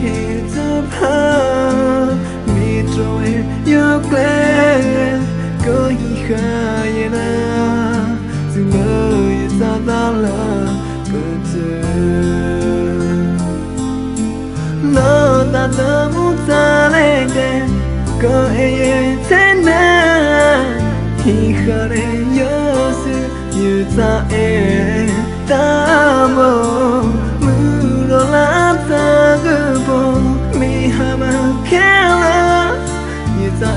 khi chấp hờ mi trôi yêu quên có hi khai na dừng lời ra ta là cơ tư nó ta ta muốn ta lên đèn có ai thế nào hi khai nhớ sự như ta ta mơ mưa đó lá ta cứ bỏ mi hama kela như ta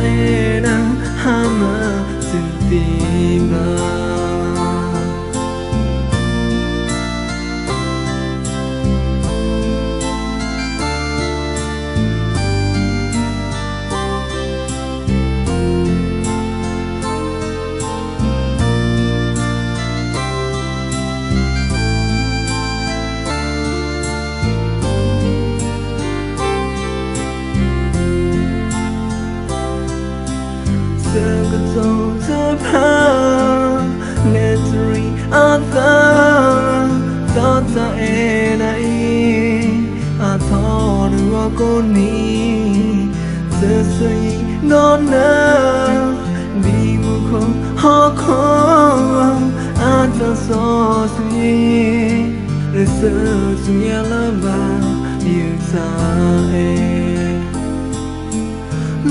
đang hama xin tìm so to necessary other thoughts are I thought you were going to say no no be more hard I just saw you research your love you say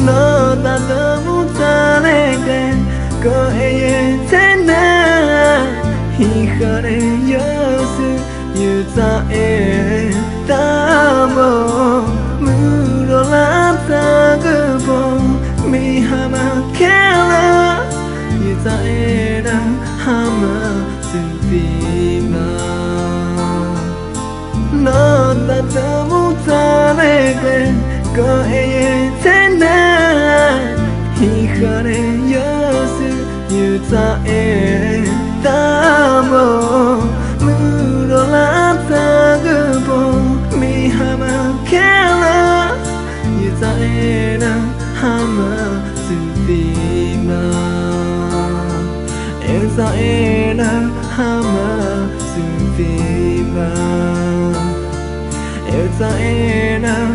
nó ta ta muốn ta lên đèn có ai thế nào hi khờ để nhớ sự như ta mơ mưa đó lá ta cứ bỏ mi hama kela như ta đang hama xin tìm nó ta ta muốn ta lên đèn có ai thế nào hi khờ để nhớ sự như ta mơ mưa đó lá ta cứ bỏ mi hama kela như ta đang hama xin tìm em ta đang hama xin tìm em ta đang